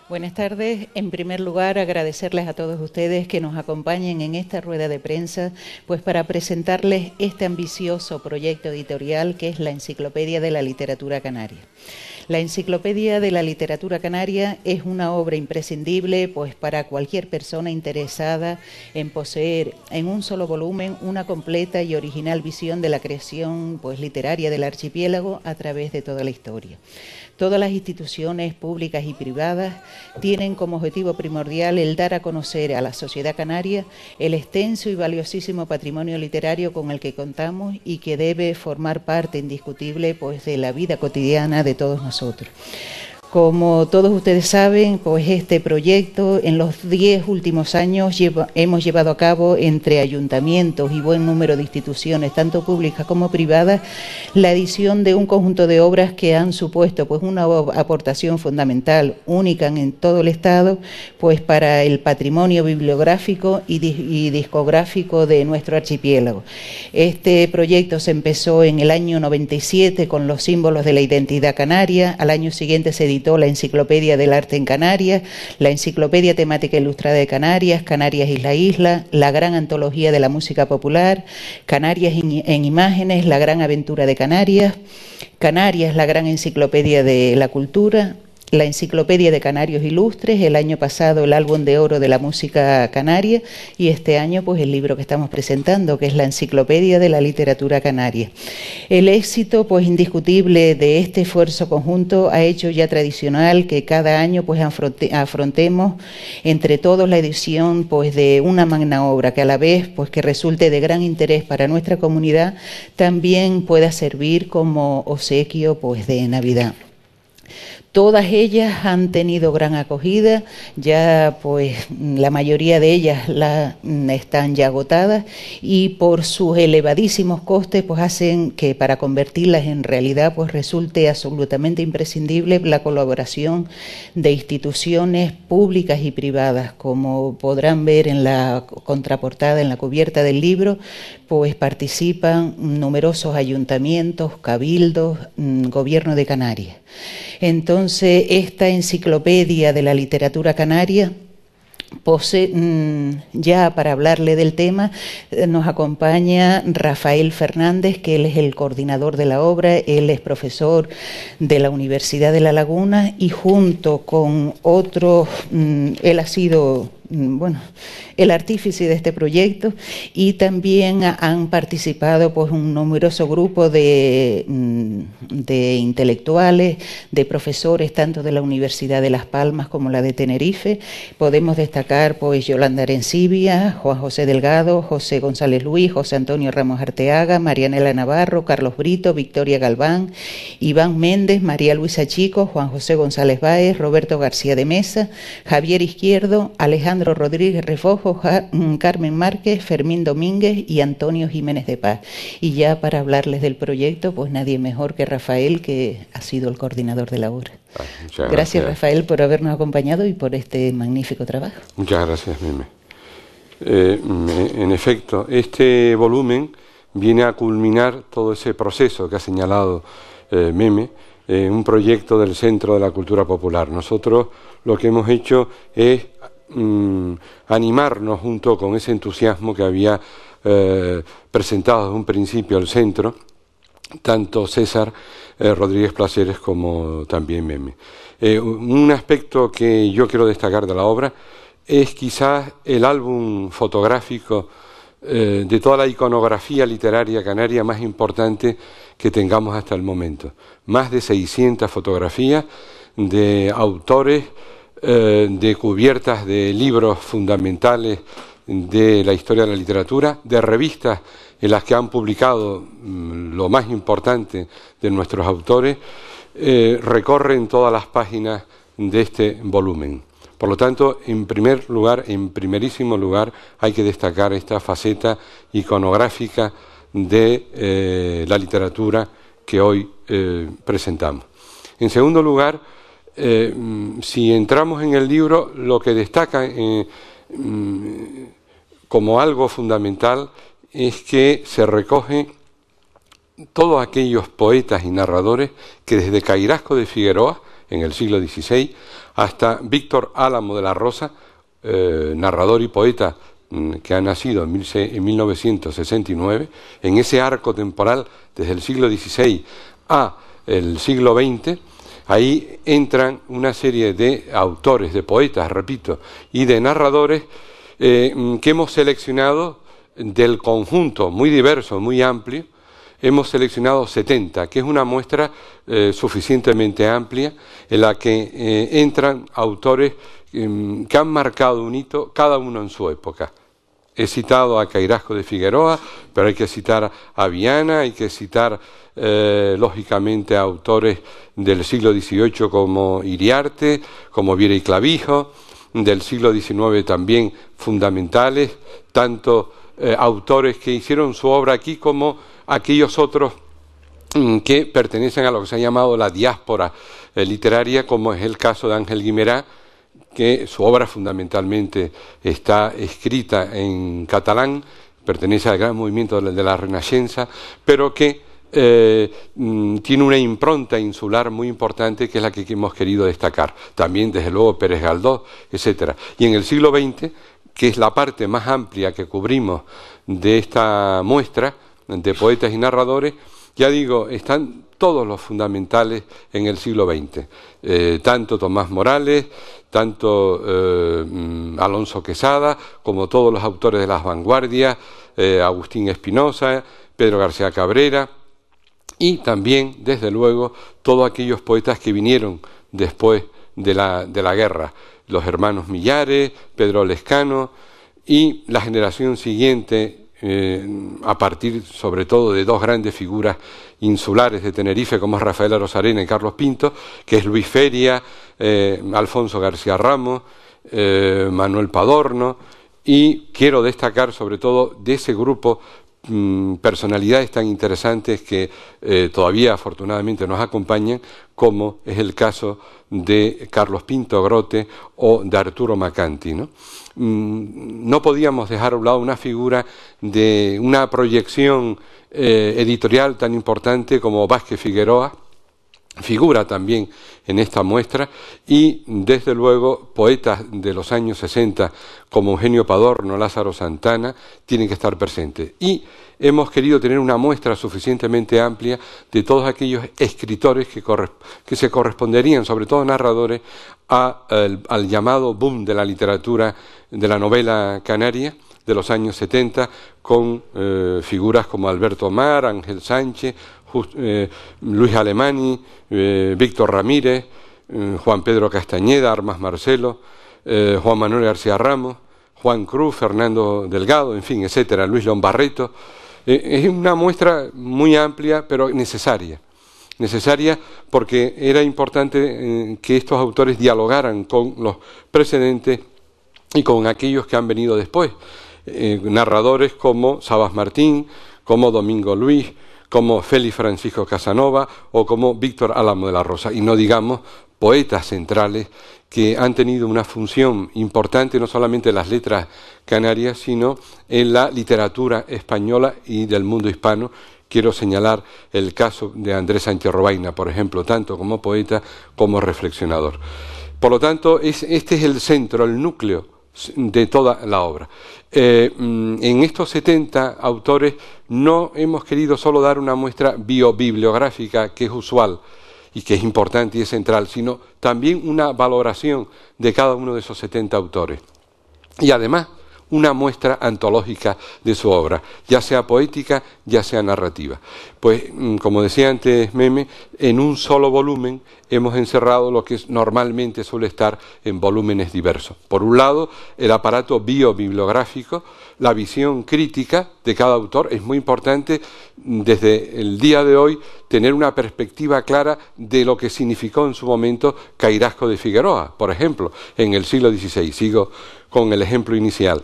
Buenas tardes. En primer lugar, agradecerles a todos ustedes que nos acompañen en esta rueda de prensa, pues para presentarles este ambicioso proyecto editorial que es la Enciclopedia de la Literatura Canaria. La Enciclopedia de la Literatura Canaria es una obra imprescindible pues para cualquier persona interesada en poseer en un solo volumen una completa y original visión de la creación pues literaria del archipiélago a través de toda la historia. Todas las instituciones públicas y privadas tienen como objetivo primordial el dar a conocer a la sociedad canaria el extenso y valiosísimo patrimonio literario con el que contamos y que debe formar parte indiscutible pues, de la vida cotidiana de todos nosotros. Como todos ustedes saben, pues este proyecto en los 10 últimos años hemos llevado a cabo entre ayuntamientos y buen número de instituciones, tanto públicas como privadas, la edición de un conjunto de obras que han supuesto pues una aportación fundamental, única en todo el Estado, pues para el patrimonio bibliográfico y discográfico de nuestro archipiélago. Este proyecto se empezó en el año 97 con los símbolos de la identidad canaria. Al año siguiente se editó la Enciclopedia del Arte en Canarias, la Enciclopedia Temática Ilustrada de Canarias, Canarias Isla, la Gran Antología de la Música Popular, Canarias en Imágenes, la Gran Aventura de Canarias, Canarias, la Gran Enciclopedia de la Cultura, la Enciclopedia de Canarios Ilustres, el año pasado el Álbum de Oro de la Música Canaria y este año pues el libro que estamos presentando, que es la Enciclopedia de la Literatura Canaria. El éxito pues indiscutible de este esfuerzo conjunto ha hecho ya tradicional que cada año pues afrontemos entre todos la edición pues de una magna obra que a la vez pues que resulte de gran interés para nuestra comunidad también pueda servir como obsequio pues de Navidad. Todas ellas han tenido gran acogida, ya pues la mayoría de ellas están ya agotadas y por sus elevadísimos costes pues hacen que para convertirlas en realidad pues resulte absolutamente imprescindible la colaboración de instituciones públicas y privadas. Como podrán ver en la contraportada, en la cubierta del libro, pues participan numerosos ayuntamientos, cabildos, gobierno de Canarias. Entonces, esta enciclopedia de la literatura canaria ya para hablarle del tema nos acompaña Rafael Fernández, que él es el coordinador de la obra, él es profesor de la Universidad de La Laguna y junto con otros, él ha sido el artífice de este proyecto y también han participado pues un numeroso grupo de intelectuales, de profesores tanto de la Universidad de Las Palmas como la de Tenerife. Podemos destacar pues Yolanda Arencibia, Juan José Delgado, José González Luis, José Antonio Ramos Arteaga, Marianela Navarro, Carlos Brito, Victoria Galván, Iván Méndez, María Luisa Chico, Juan José González Báez, Roberto García de Mesa, Javier Izquierdo, Alejandro Rodríguez Refojo, Carmen Márquez, Fermín Domínguez y Antonio Jiménez de Paz. Y ya para hablarles del proyecto, pues nadie mejor que Rafael, que ha sido el coordinador de la obra. Gracias, Rafael, por habernos acompañado y por este magnífico trabajo. Muchas gracias, Meme. En efecto, este volumen viene a culminar todo ese proceso que ha señalado Meme, un proyecto del Centro de la Cultura Popular. Nosotros lo que hemos hecho es animarnos junto con ese entusiasmo que había presentado desde un principio el centro, tanto César Rodríguez Placeres como también Meme. Un aspecto que yo quiero destacar de la obra es quizás el álbum fotográfico de toda la iconografía literaria canaria más importante que tengamos hasta el momento. Más de 600 fotografías de autores, de cubiertas de libros fundamentales de la historia de la literatura, de revistas en las que han publicado lo más importante de nuestros autores, recorren todas las páginas de este volumen. Por lo tanto, en primerísimo lugar, hay que destacar esta faceta iconográfica de la literatura que hoy presentamos. En segundo lugar, si entramos en el libro, lo que destaca como algo fundamental es que se recoge todos aquellos poetas y narradores que desde Cairasco de Figueroa en el siglo XVI, hasta Víctor Álamo de la Rosa, narrador y poeta que ha nacido en 1969, en ese arco temporal desde el siglo XVI a el siglo XX, ahí entran una serie de autores, de poetas, repito, y de narradores que hemos seleccionado del conjunto muy diverso, muy amplio. Hemos seleccionado 70, que es una muestra suficientemente amplia en la que entran autores que han marcado un hito, cada uno en su época. He citado a Cairasco de Figueroa, pero hay que citar a Viana, hay que citar lógicamente a autores del siglo XVIII como Iriarte, como Viera y Clavijo, del siglo XIX también fundamentales, tanto autores que hicieron su obra aquí como aquellos otros que pertenecen a lo que se ha llamado la diáspora literaria, como es el caso de Ángel Guimerá, que su obra fundamentalmente está escrita en catalán, pertenece al gran movimiento de la Renascença, pero que tiene una impronta insular muy importante, que es la que hemos querido destacar. También, desde luego, Pérez Galdós, etcétera. Y en el siglo XX, que es la parte más amplia que cubrimos de esta muestra de poetas y narradores, ya digo, están todos los fundamentales en el siglo XX, tanto Tomás Morales, tanto Alonso Quesada, como todos los autores de las vanguardias, Agustín Espinosa, Pedro García Cabrera, y también, desde luego, todos aquellos poetas que vinieron después de la guerra, los hermanos Millares, Pedro Lescano, y la generación siguiente, a partir sobre todo de dos grandes figuras insulares de Tenerife, como es Rafael Arozarena y Carlos Pinto, que es Luis Feria, Alfonso García Ramos, Manuel Padorno, y quiero destacar sobre todo de ese grupo personalidades tan interesantes que todavía afortunadamente nos acompañan, como es el caso de Carlos Pinto Grote o de Arturo Macanti, ¿no? No podíamos dejar a un lado una figura de una proyección editorial tan importante como Vázquez Figueroa, figura también en esta muestra, y desde luego poetas de los años 60 como Eugenio Padorno, Lázaro Santana, tienen que estar presentes. Y hemos querido tener una muestra suficientemente amplia de todos aquellos escritores que se corresponderían, sobre todo narradores, al llamado boom de la literatura, de la novela canaria de los años 70, con figuras como Alberto Mar, Ángel Sánchez, Luis Alemany, Víctor Ramírez, Juan Pedro Castañeda, Armas Marcelo, Juan Manuel García Ramos, Juan Cruz, Fernando Delgado, en fin, etcétera, Luis Lombarreto. Es una muestra muy amplia, pero necesaria porque era importante que estos autores dialogaran con los precedentes y con aquellos que han venido después, narradores como Sabas Martín, como Domingo Luis, como Félix Francisco Casanova o como Víctor Álamo de la Rosa, y no digamos poetas centrales que han tenido una función importante no solamente en las letras canarias, sino en la literatura española y del mundo hispano. Quiero señalar el caso de Andrés Sánchez Robaina, por ejemplo, tanto como poeta como reflexionador. Por lo tanto, este es el centro, el núcleo de toda la obra. En estos 70 autores no hemos querido solo dar una muestra biobibliográfica, que es usual y que es importante y es central, sino también una valoración de cada uno de esos 70 autores. Y además, una muestra antológica de su obra, ya sea poética, ya sea narrativa. Pues, como decía antes Meme, en un solo volumen hemos encerrado lo que normalmente suele estar en volúmenes diversos. Por un lado, el aparato biobibliográfico, la visión crítica de cada autor. Es muy importante desde el día de hoy tener una perspectiva clara de lo que significó en su momento Cairasco de Figueroa, por ejemplo, en el siglo XVI. Sigo con el ejemplo inicial.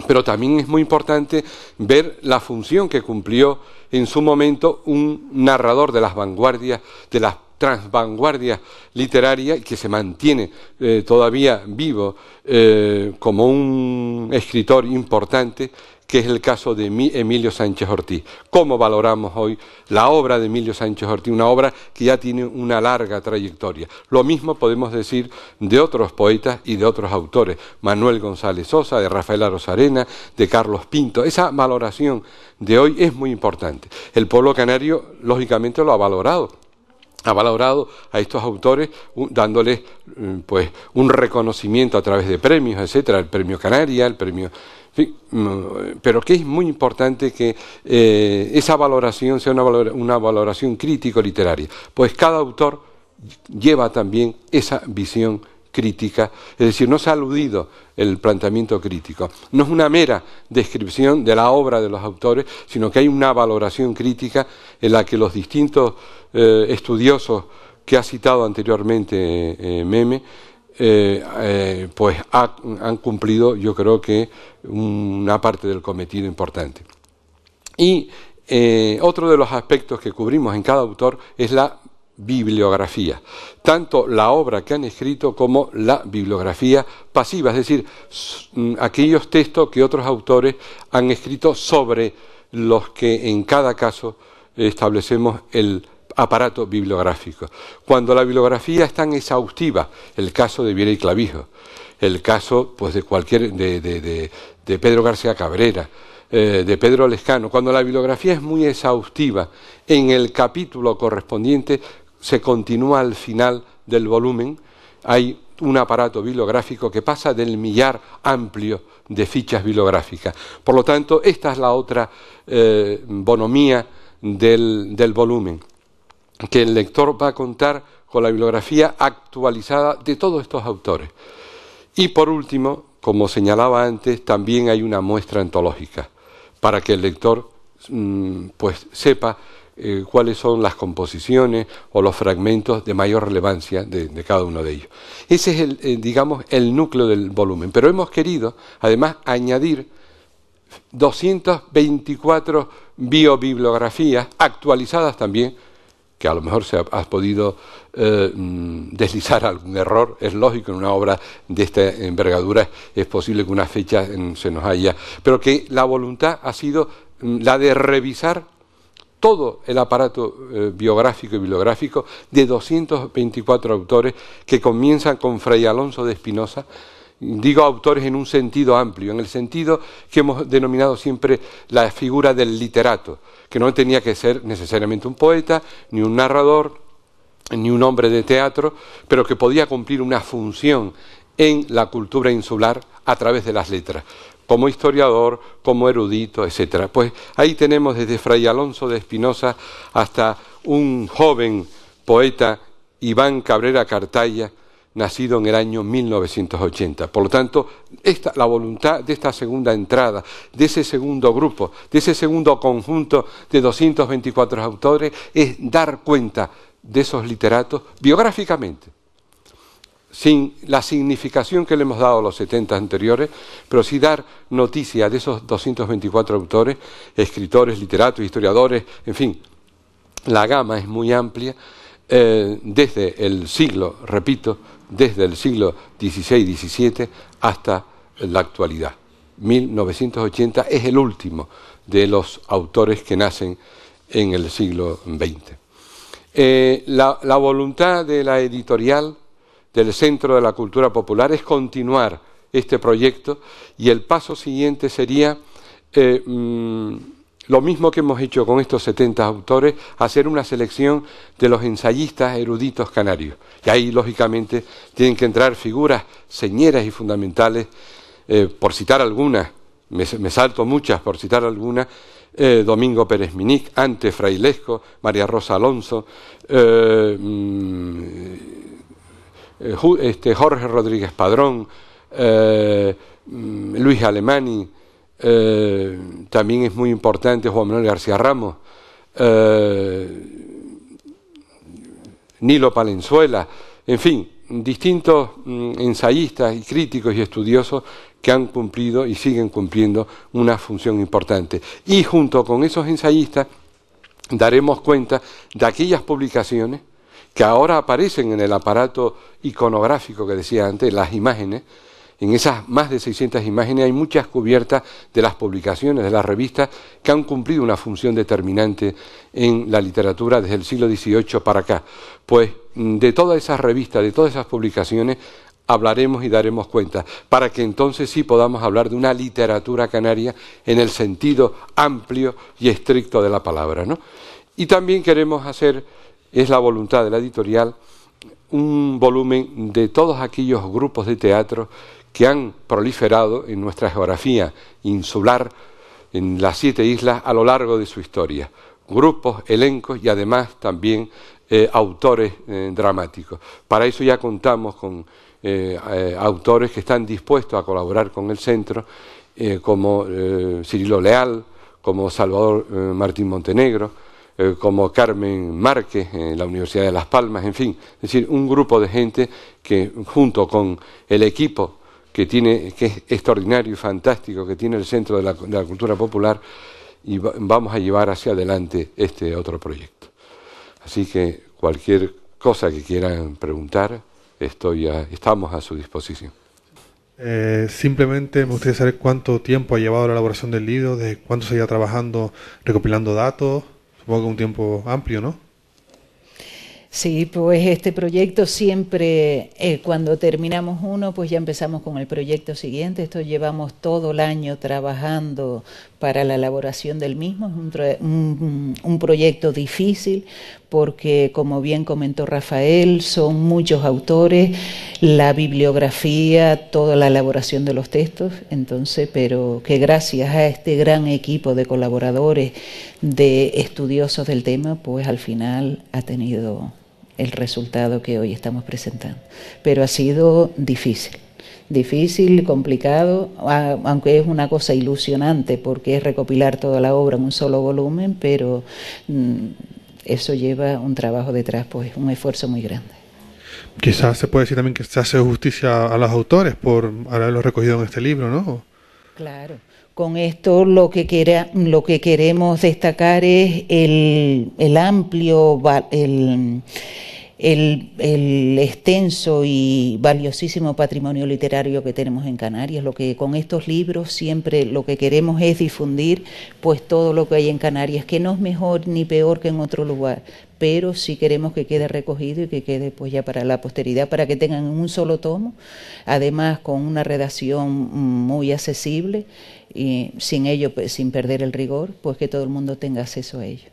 Pero también es muy importante ver la función que cumplió en su momento un narrador de las vanguardias, de las transvanguardias literarias, que se mantiene todavía vivo como un escritor importante, que es el caso de Emilio Sánchez Ortiz. ¿Cómo valoramos hoy la obra de Emilio Sánchez Ortiz? Una obra que ya tiene una larga trayectoria. Lo mismo podemos decir de otros poetas y de otros autores, Manuel González Sosa, de Rafael Arozarena, de Carlos Pinto. Esa valoración de hoy es muy importante. El pueblo canario, lógicamente, lo ha valorado a estos autores dándoles pues un reconocimiento a través de premios, etcétera, el premio Canaria, el premio... En fin, pero que es muy importante que esa valoración sea una valoración crítico-literaria, pues cada autor lleva también esa visión crítica, es decir, no se ha aludido el planteamiento crítico, no es una mera descripción de la obra de los autores, sino que hay una valoración crítica en la que los distintos estudiosos que ha citado anteriormente Meme, pues han cumplido, yo creo que una parte del cometido importante. Y otro de los aspectos que cubrimos en cada autor es la bibliografía, tanto la obra que han escrito como la bibliografía pasiva, es decir, aquellos textos que otros autores han escrito sobre los que en cada caso establecemos el aparato bibliográfico. Cuando la bibliografía es tan exhaustiva, el caso de Viera y Clavijo, el caso pues de Pedro García Cabrera, de Pedro Lescano, cuando la bibliografía es muy exhaustiva, en el capítulo correspondiente se continúa al final del volumen, hay un aparato bibliográfico que pasa del millar amplio de fichas bibliográficas. Por lo tanto, esta es la otra bonomía del volumen, que el lector va a contar con la bibliografía actualizada de todos estos autores. Y por último, como señalaba antes, también hay una muestra antológica, para que el lector pues sepa cuáles son las composiciones o los fragmentos de mayor relevancia de cada uno de ellos. Ese es digamos, el núcleo del volumen. Pero hemos querido, además, añadir 224 biobibliografías actualizadas también, que a lo mejor se ha podido deslizar algún error, es lógico, en una obra de esta envergadura es posible que una fecha se nos haya, pero que la voluntad ha sido la de revisar todo el aparato biográfico y bibliográfico de 224 autores que comienzan con Fray Alonso de Espinosa. Digo autores en un sentido amplio, en el sentido que hemos denominado siempre la figura del literato, que no tenía que ser necesariamente un poeta, ni un narrador, ni un hombre de teatro, pero que podía cumplir una función en la cultura insular a través de las letras, como historiador, como erudito, etcétera. Pues ahí tenemos desde Fray Alonso de Espinosa hasta un joven poeta, Iván Cabrera Cartaya, nacido en el año 1980. Por lo tanto, la voluntad de esta segunda entrada, de ese segundo grupo, de ese segundo conjunto de 224 autores, es dar cuenta de esos literatos biográficamente, sin la significación que le hemos dado a los 70 anteriores, pero sí dar noticia de esos 224 autores, escritores, literatos, historiadores, en fin, la gama es muy amplia, desde el siglo, repito, desde el siglo XVI-XVII hasta la actualidad. 1980 es el último de los autores que nacen en el siglo XX. La voluntad de la editorial del Centro de la Cultura Popular es continuar este proyecto, y el paso siguiente sería lo mismo que hemos hecho con estos 70 autores, hacer una selección de los ensayistas eruditos canarios. Y ahí, lógicamente, tienen que entrar figuras señeras y fundamentales, por citar algunas, me salto muchas por citar algunas, Domingo Pérez Minic, Ante Frailesco, María Rosa Alonso, Jorge Rodríguez Padrón, Luis Alemani, también es muy importante Juan Manuel García Ramos, Nilo Palenzuela, en fin, distintos ensayistas y críticos y estudiosos que han cumplido y siguen cumpliendo una función importante. Y junto con esos ensayistas daremos cuenta de aquellas publicaciones que ahora aparecen en el aparato iconográfico que decía antes, las imágenes, En esas más de 600 imágenes hay muchas cubiertas de las publicaciones, de las revistas, que han cumplido una función determinante en la literatura desde el siglo XVIII para acá. Pues de todas esas revistas, de todas esas publicaciones, hablaremos y daremos cuenta, para que entonces sí podamos hablar de una literatura canaria en el sentido amplio y estricto de la palabra, ¿no? Y también queremos hacer, es la voluntad de la editorial, un volumen de todos aquellos grupos de teatro que han proliferado en nuestra geografía insular, en las 7 islas, a lo largo de su historia. Grupos, elencos y además también autores dramáticos. Para eso ya contamos con autores que están dispuestos a colaborar con el centro, como Cirilo Leal, como Salvador Martín Montenegro, como Carmen Márquez en la Universidad de Las Palmas, en fin, es decir, un grupo de gente que junto con el equipo que es extraordinario y fantástico, que tiene el Centro de la Cultura Popular, y vamos a llevar hacia adelante este otro proyecto. Así que cualquier cosa que quieran preguntar, estamos a su disposición. Simplemente me gustaría saber cuánto tiempo ha llevado la elaboración del libro, de cuánto se lleva trabajando, recopilando datos, supongo que un tiempo amplio, ¿no? Sí, pues este proyecto siempre, cuando terminamos uno, pues ya empezamos con el proyecto siguiente. Esto llevamos todo el año trabajando para la elaboración del mismo. Es un proyecto difícil porque, como bien comentó Rafael, son muchos autores, la bibliografía, toda la elaboración de los textos. Entonces, pero que gracias a este gran equipo de colaboradores, de estudiosos del tema, pues al final ha tenido el resultado que hoy estamos presentando. Pero ha sido difícil, complicado, aunque es una cosa ilusionante porque es recopilar toda la obra en un solo volumen, pero eso lleva un trabajo detrás, pues un esfuerzo muy grande. Quizás se puede decir también que se hace justicia a los autores por haberlo recogido en este libro, ¿no? Claro. Con esto lo que queremos destacar es el amplio, el extenso y valiosísimo patrimonio literario que tenemos en Canarias. Lo que con estos libros siempre lo que queremos es difundir pues todo lo que hay en Canarias, que no es mejor ni peor que en otro lugar, pero sí queremos que quede recogido y que quede pues ya para la posteridad, para que tengan un solo tomo, además con una redacción muy accesible y sin ello, sin perder el rigor, pues que todo el mundo tenga acceso a ello.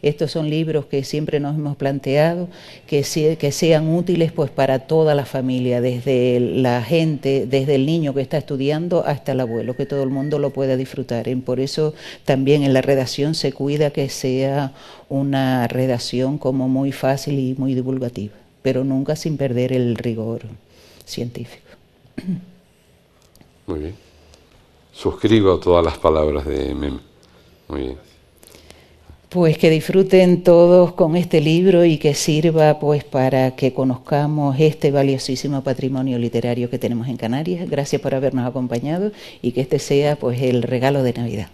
Estos son libros que siempre nos hemos planteado que sean útiles pues para toda la familia, desde la gente, desde el niño que está estudiando hasta el abuelo, que todo el mundo lo pueda disfrutar. Por eso también en la redacción se cuida que sea una redacción como muy fácil y muy divulgativa, pero nunca sin perder el rigor científico. Muy bien. Suscribo todas las palabras de Meme. Muy bien. Pues que disfruten todos con este libro y que sirva pues para que conozcamos este valiosísimo patrimonio literario que tenemos en Canarias. Gracias por habernos acompañado y que este sea pues el regalo de Navidad.